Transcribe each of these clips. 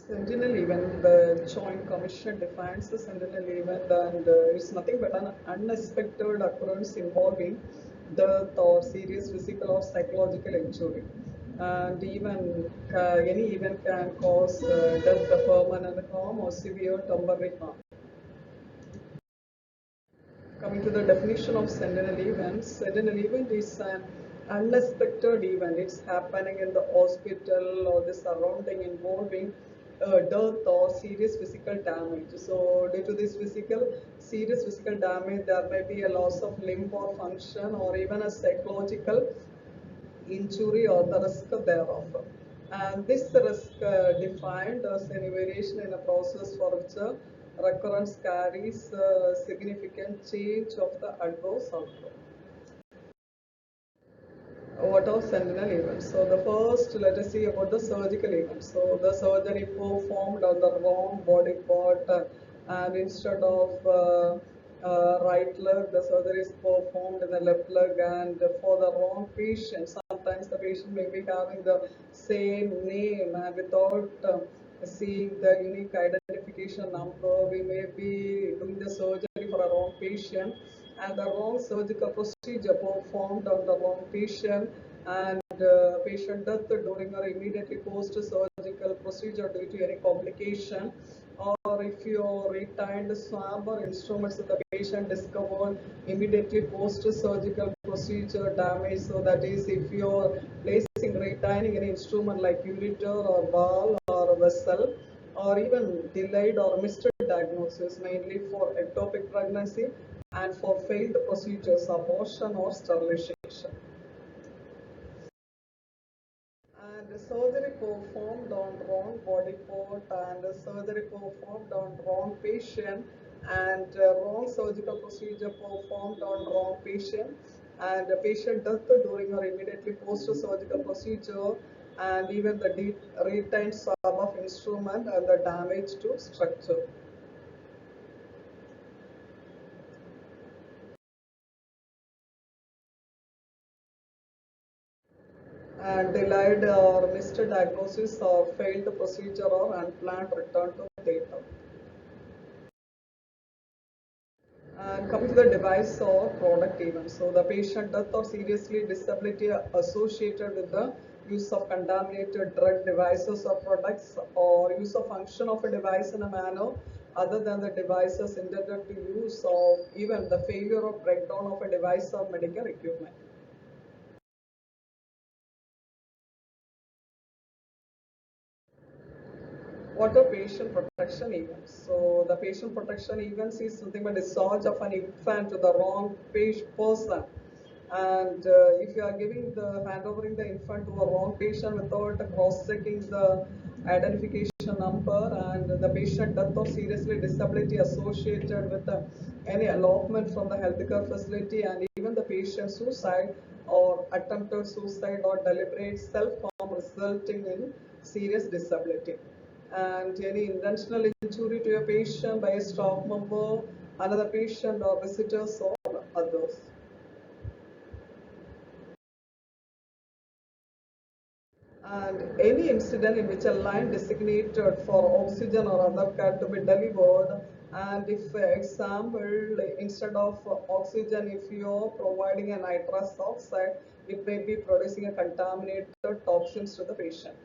Sentinel Event, the Joint Commission defines the Sentinel Event, and it's nothing but an unexpected occurrence involving death or serious physical or psychological injury. And even any event can cause death, permanent harm, or severe temporary harm. Coming to the definition of Sentinel event, Sentinel event is an unexpected event. It's happening in the hospital or the surrounding involving death or serious physical damage. So, due to this serious physical damage, there may be a loss of limb or function, or even a psychological injury or the risk thereof. And this risk defined as any variation in a process for which a recurrence carries significant change of the adverse outcome. What are sentinel events? So the first, let us see about the surgical events. So the surgery performed on the wrong body part, and instead of right leg, the surgery is performed in the left leg, and for the wrong patient. Sometimes the patient may be having the same name, and without seeing the unique identification number, we may be doing the surgery for a wrong patient, and the wrong surgical procedure performed on the wrong patient, and patient death during or immediately post surgical procedure due to any complication, or if your retained swab or instruments that the patient discovered immediately post surgical procedure damage. So that is, if you're placing retaining an instrument like ureter or ball or vessel, or even delayed or missed diagnosis, mainly for ectopic pregnancy and for failed procedures, abortion or sterilization. And surgery performed on wrong body part, and surgery performed on wrong patient, and wrong surgical procedure performed on wrong patient, and the patient death during or immediately post surgical procedure, and even the retained swab of instrument and the damage to structure. And delayed or missed diagnosis or failed procedure or unplanned return to theatre. And coming to the device or product even. So the patient death or seriously disability associated with the use of contaminated drug devices or products, or use of function of a device in a manner other than the devices intended to use, or even the failure or breakdown of a device or medical equipment. What are patient protection events? So the patient protection events is something but discharge of an infant to the wrong person. And if you are giving the handovering the infant to a wrong patient without cross-checking the identification number, and the patient death or seriously disability associated with any allotment from the healthcare facility, and even the patient suicide or attempted suicide or deliberate self-harm resulting in serious disability, and any intentional injury to a patient by a staff member, another patient or visitors or others. And any incident in which a line designated for oxygen or other care to be delivered, and if example, instead of oxygen, if you're providing a nitrous oxide, it may be producing a contaminated toxins to the patient,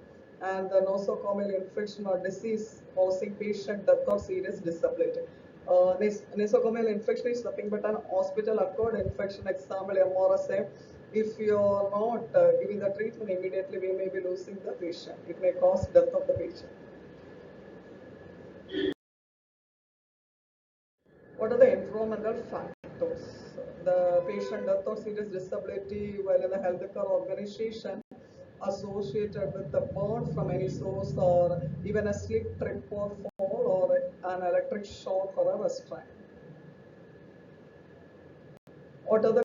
and the nosocomial infection or disease causing patient death or serious disability. Nosocomial infection is nothing but an hospital acquired infection, example MRSA. If you are not giving the treatment immediately, we may be losing the patient. It may cause death of the patient. What are the environmental factors? The patient death or serious disability while in the healthcare organization associated with the burn from any source, or even a slip, trip or fall, or an electric shock or a restraint. What are the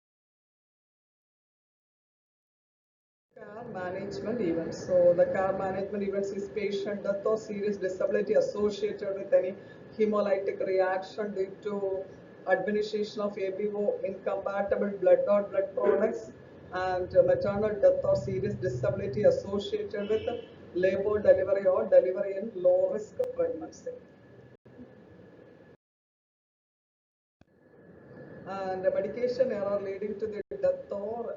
care management events? So the care management events is patient death or serious disability associated with any hemolytic reaction due to administration of ABO incompatible blood or blood products, and maternal death or serious disability associated with labor delivery or delivery in low risk pregnancy. And the medication error leading to the death or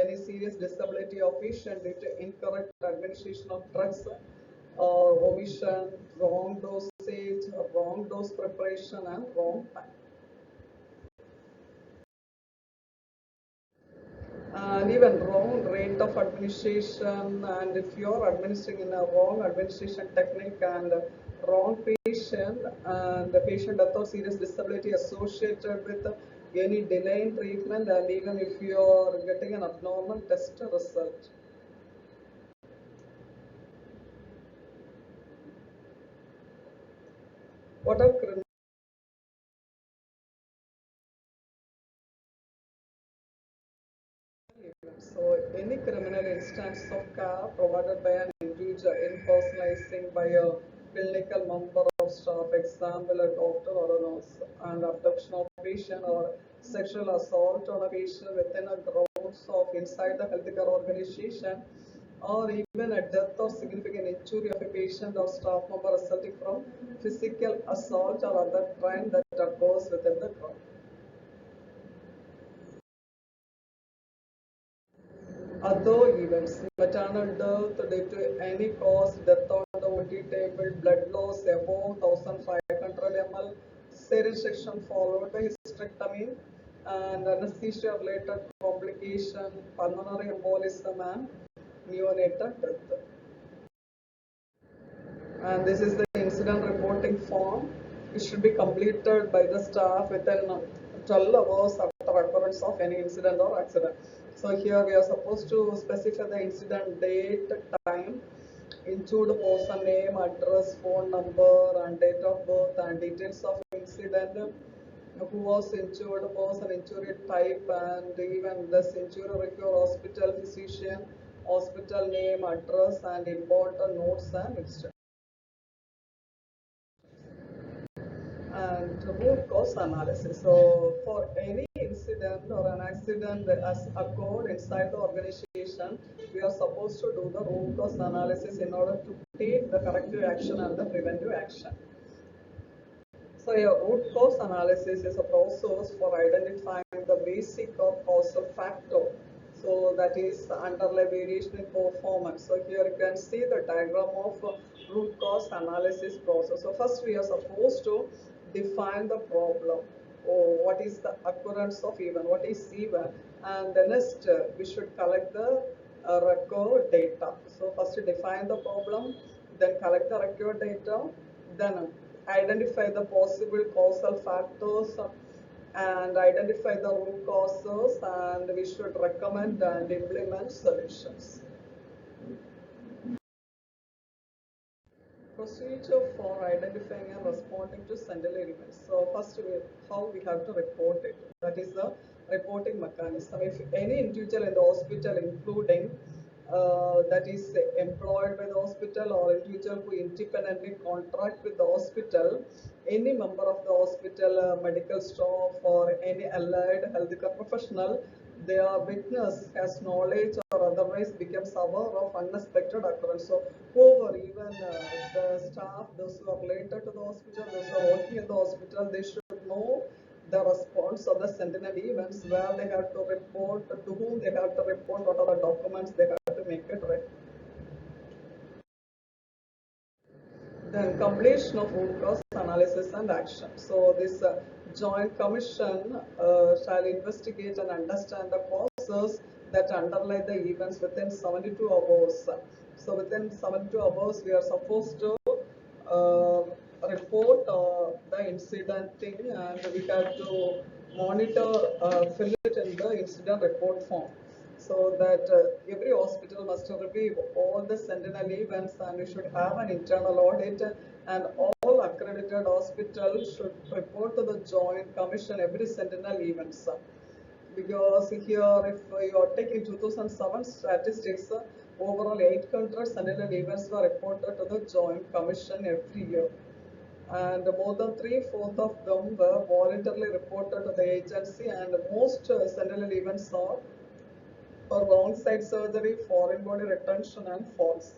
any serious disability of patient due to incorrect administration of drugs, omission, wrong dosage, wrong dose preparation, and wrong time. And even wrong rate of administration, and if you're administering in a wrong administration technique and wrong patient, and the patient death or serious disability associated with any delay in treatment, and even if you're getting an abnormal test result. What are So any criminal instance of care provided by an individual in personalizing by a clinical member of staff, example a doctor or a nurse, and abduction of patient or sexual assault on a patient within a grounds of inside the healthcare organization, or even a death or significant injury of a patient or staff member resulting from physical assault or other crime that occurs within the ground. Other events, maternal death due to any cause, death on the OT table, blood loss above 1500 ml, cesarean section followed by hysterectomy, and anesthesia related complication, pulmonary embolism, and neonatal death. And this is the incident reporting form. It should be completed by the staff within 12 hours after occurrence of any incident or accident. So here we are supposed to specify the incident date, time, include person name, address, phone number, and date of birth, and details of incident, who was injured, person, injury type, and even this injury require hospital physician, hospital name, address, and important notes and instructions. And root cause analysis. So for any incident or an accident that has occurred inside the organization, we are supposed to do the root cause analysis in order to take the corrective action and the preventive action. So a root cause analysis is a process for identifying the basic or causal factor. So that is the underlying variation in performance. So here you can see the diagram of root cause analysis process. So first we are supposed to define the problem, or what is the occurrence of event, what is event, and the next we should collect the record data. So first define the problem, then collect the record data, then identify the possible causal factors and identify the root causes, and we should recommend and implement solutions. Procedure for identifying and responding to Sentinel events. So first, how we have to report it. That is the reporting mechanism. If any individual in the hospital, including that is employed by the hospital or individual who independently contract with the hospital, any member of the hospital, medical staff, or any allied healthcare professional, their witness has knowledge or otherwise becomes aware of unexpected occurrence. So whoever, even the staff, those who are related to the hospital, those who are working in the hospital, they should know the response of the sentinel events, where they have to report, to whom they have to report, what are the documents they have to make it right. Then completion of root cause analysis and action. So this joint commission shall investigate and understand the causes that underlie the events within 72 hours. So within 72 hours, we are supposed to uh, report the incident thing, and we have to monitor, fill it in the incident report form. So that every hospital must review all the sentinel events, and we should have an internal audit, and all accredited hospitals should report to the joint commission every sentinel events. Because here, if you are taking 2007 statistics, overall 800 sentinel events were reported to the joint commission every year, and more than three-fourths of them were voluntarily reported to the agency, and most sentinel events are wrong side surgery, foreign body retention, and falls.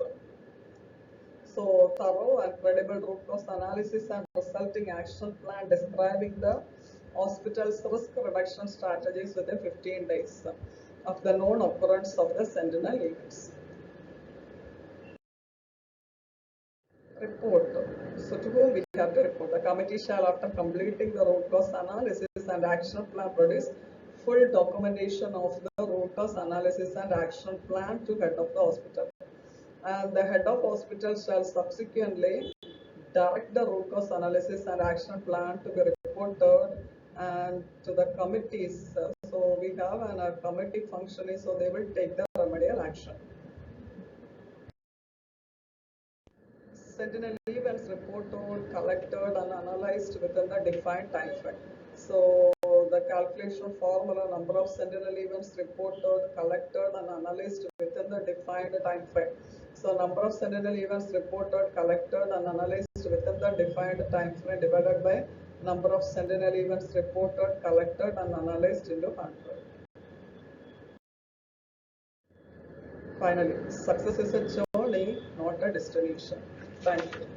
So thorough and credible root cause analysis and resulting action plan describing the hospital's risk reduction strategies within 15 days of the known occurrence of the sentinel events. Report. So to whom we have to report? The committee shall, after completing the root cause analysis and action plan, produce full documentation of the root cause analysis and action plan to head of the hospital. And the head of hospital shall subsequently direct the root cause analysis and action plan to be reported and to the committees. So we have a committee functioning, so they will take the remedial action. Sentinel events reported, collected and analyzed within the defined time frame. So the calculation formula, number of Sentinel events reported, collected and analyzed within the defined time frame. So number of Sentinel events reported, collected and analyzed within the defined time frame divided by number of Sentinel events reported, collected and analyzed into 100. Finally, success is a journey, not a destination. Thank you.